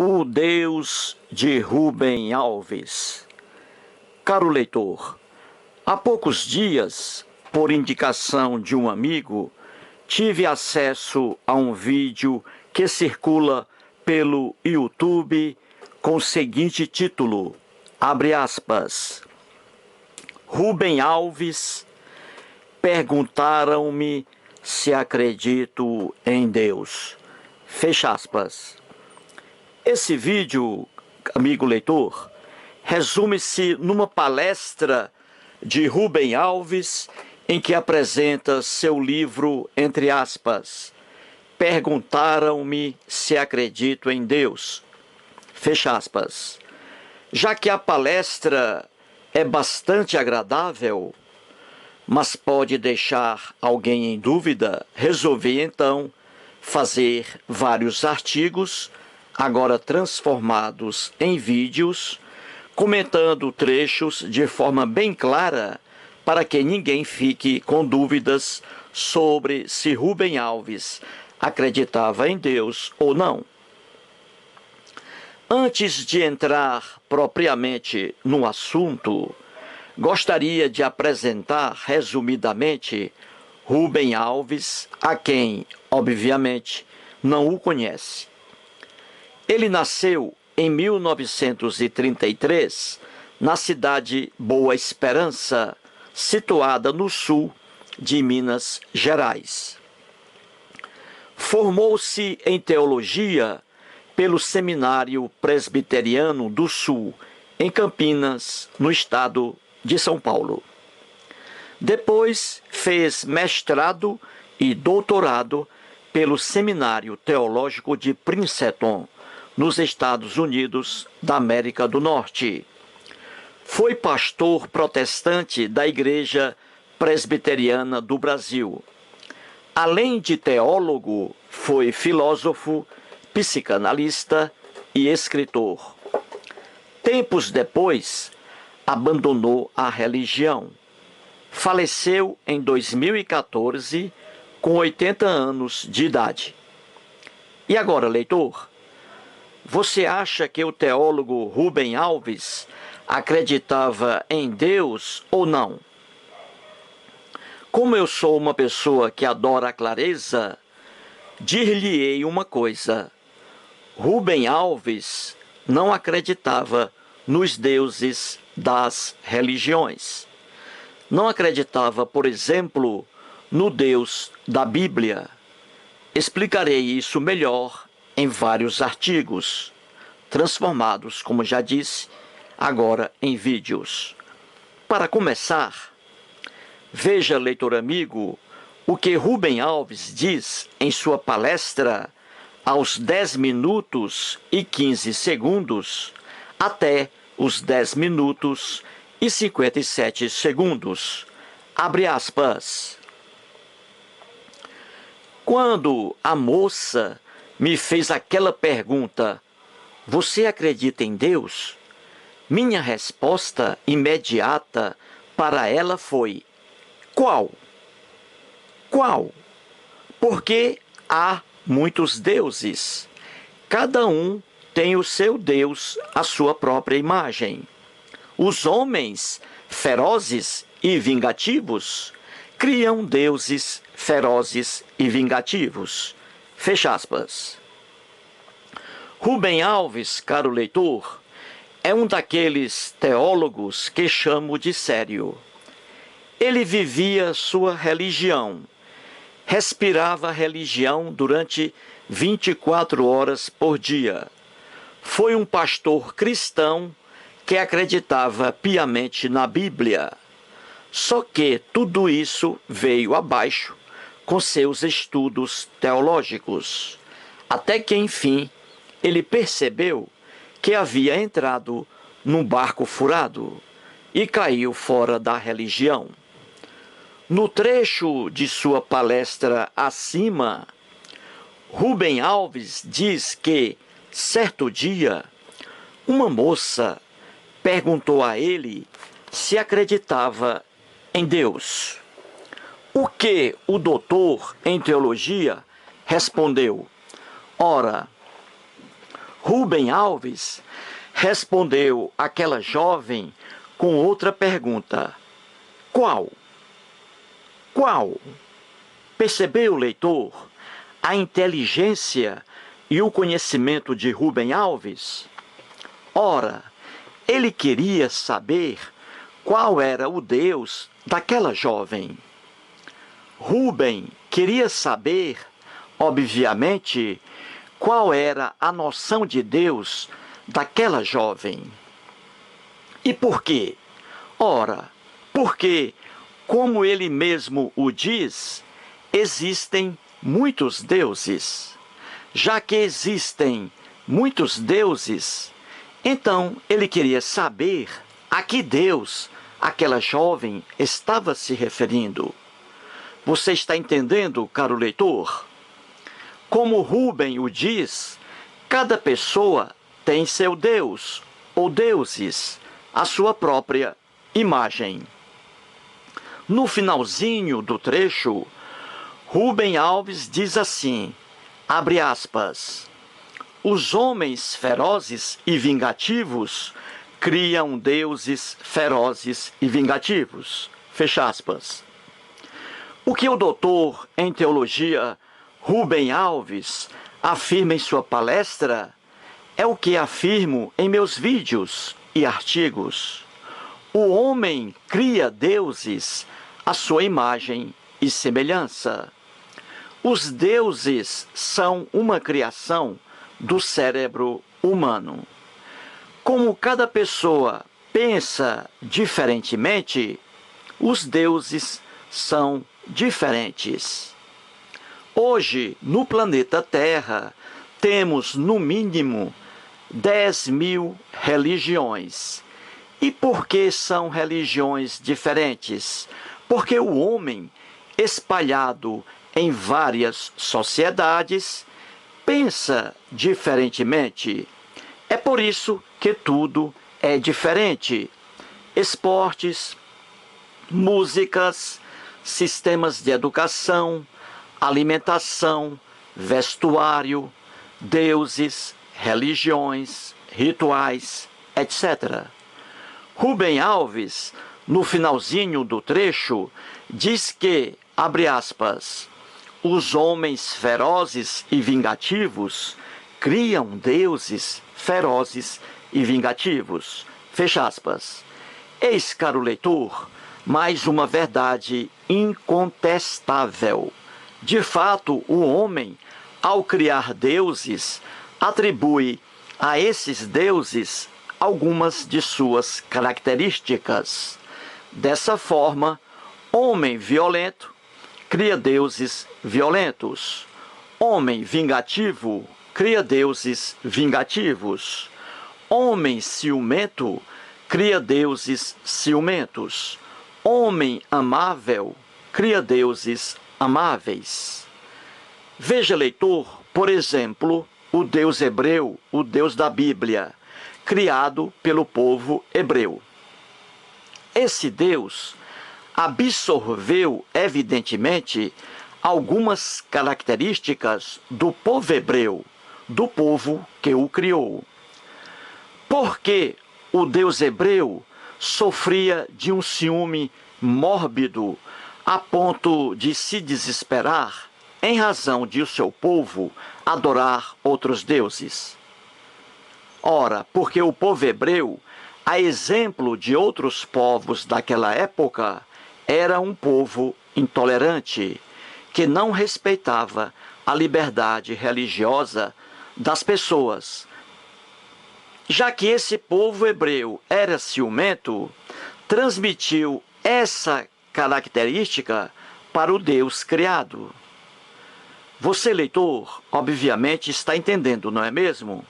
O Deus de Rubem Alves. Caro leitor, há poucos dias, por indicação de um amigo, tive acesso a um vídeo que circula pelo YouTube com o seguinte título, abre aspas, Rubem Alves, perguntaram-me se acredito em Deus. Fecha aspas. Esse vídeo, amigo leitor, resume-se numa palestra de Rubem Alves em que apresenta seu livro, entre aspas, Perguntaram-me se acredito em Deus. Fecha aspas. Já que a palestra é bastante agradável, mas pode deixar alguém em dúvida, resolvi então fazer vários artigos, agora transformados em vídeos, comentando trechos de forma bem clara para que ninguém fique com dúvidas sobre se Rubem Alves acreditava em Deus ou não. Antes de entrar propriamente no assunto, gostaria de apresentar resumidamente Rubem Alves, a quem, obviamente, não o conhece. Ele nasceu em 1933, na cidade Boa Esperança, situada no sul de Minas Gerais. Formou-se em teologia pelo Seminário Presbiteriano do Sul, em Campinas, no estado de São Paulo. Depois fez mestrado e doutorado pelo Seminário Teológico de Princeton, nos Estados Unidos da América do Norte. Foi pastor protestante da Igreja Presbiteriana do Brasil. Além de teólogo, foi filósofo, psicanalista e escritor. Tempos depois, abandonou a religião. Faleceu em 2014, com 80 anos de idade. E agora, leitor? Você acha que o teólogo Rubem Alves acreditava em Deus ou não? Como eu sou uma pessoa que adora a clareza, dir-lhe-ei uma coisa. Rubem Alves não acreditava nos deuses das religiões. Não acreditava, por exemplo, no Deus da Bíblia. Explicarei isso melhor em vários artigos, transformados, como já disse, agora em vídeos. Para começar, veja, leitor amigo, o que Rubem Alves diz em sua palestra aos 10 minutos e 15 segundos até os 10 minutos e 57 segundos. Abre aspas. Quando a moça me fez aquela pergunta, você acredita em Deus? Minha resposta imediata para ela foi, qual? Qual? Porque há muitos deuses. Cada um tem o seu Deus, a sua própria imagem. Os homens ferozes e vingativos criam deuses ferozes e vingativos. Fecha aspas. Rubem Alves, caro leitor, é um daqueles teólogos que chamo de sério. Ele vivia sua religião, respirava a religião durante 24 horas por dia. Foi um pastor cristão que acreditava piamente na Bíblia. Só que tudo isso veio abaixo com seus estudos teológicos, até que, enfim, ele percebeu que havia entrado num barco furado e caiu fora da religião. No trecho de sua palestra acima, Rubem Alves diz que, certo dia, uma moça perguntou a ele se acreditava em Deus. O que o doutor em teologia respondeu? Ora, Rubem Alves respondeu àquela jovem com outra pergunta: qual? Qual? Percebeu, leitor, a inteligência e o conhecimento de Rubem Alves? Ora, ele queria saber qual era o Deus daquela jovem. Rubem queria saber, obviamente, qual era a noção de Deus daquela jovem. E por quê? Ora, porque, como ele mesmo o diz, existem muitos deuses. Já que existem muitos deuses, então ele queria saber a que Deus aquela jovem estava se referindo. Você está entendendo, caro leitor? Como Rubem o diz, cada pessoa tem seu Deus, ou deuses, a sua própria imagem. No finalzinho do trecho, Rubem Alves diz assim, abre aspas, os homens ferozes e vingativos criam deuses ferozes e vingativos. Fecha aspas. O que o doutor em teologia Rubem Alves afirma em sua palestra é o que afirmo em meus vídeos e artigos. O homem cria deuses à sua imagem e semelhança. Os deuses são uma criação do cérebro humano. Como cada pessoa pensa diferentemente, os deuses são diferentes. Hoje, no planeta Terra, temos no mínimo 10.000 religiões. E por que são religiões diferentes? Porque o homem, espalhado em várias sociedades, pensa diferentemente. É por isso que tudo é diferente. Esportes, músicas, sistemas de educação, alimentação, vestuário, deuses, religiões, rituais, etc. Rubem Alves, no finalzinho do trecho, diz que, abre aspas, os homens ferozes e vingativos criam deuses ferozes e vingativos. Fecha aspas. Eis, caro leitor, mais uma verdade incontestável. De fato, o homem, ao criar deuses, atribui a esses deuses algumas de suas características. Dessa forma, homem violento cria deuses violentos. Homem vingativo cria deuses vingativos. Homem ciumento cria deuses ciumentos. Homem amável cria deuses amáveis. Veja, leitor, por exemplo, o Deus hebreu, o Deus da Bíblia, criado pelo povo hebreu. Esse Deus absorveu, evidentemente, algumas características do povo hebreu, do povo que o criou. Porque o Deus hebreu sofria de um ciúme mórbido a ponto de se desesperar em razão de o seu povo adorar outros deuses. Ora, porque o povo hebreu, a exemplo de outros povos daquela época, era um povo intolerante, que não respeitava a liberdade religiosa das pessoas. Já que esse povo hebreu era ciumento, transmitiu essa característica para o Deus criado. Você, leitor, obviamente está entendendo, não é mesmo?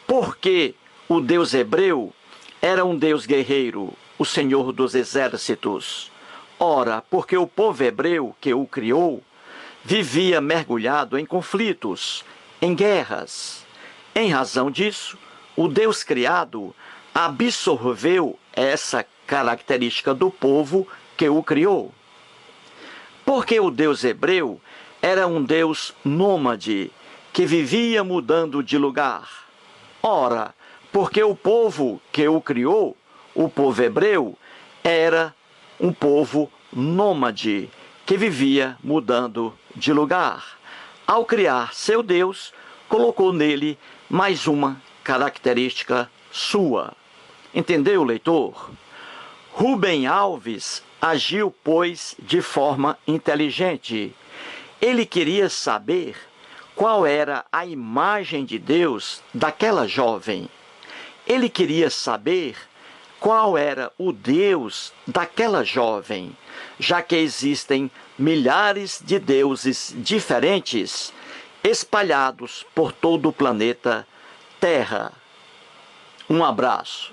Porque o Deus hebreu era um Deus guerreiro, o Senhor dos exércitos. Ora, porque o povo hebreu que o criou vivia mergulhado em conflitos, em guerras. Em razão disso, o Deus criado absorveu essa característica do povo que o criou. Porque o Deus hebreu era um Deus nômade, que vivia mudando de lugar. Ora, porque o povo que o criou, o povo hebreu, era um povo nômade, que vivia mudando de lugar. Ao criar seu Deus, colocou nele mais uma característica sua. Entendeu, leitor? Rubem Alves agiu, pois, de forma inteligente. Ele queria saber qual era a imagem de Deus daquela jovem. Ele queria saber qual era o Deus daquela jovem, já que existem milhares de deuses diferentes espalhados por todo o planeta Terra. Um abraço.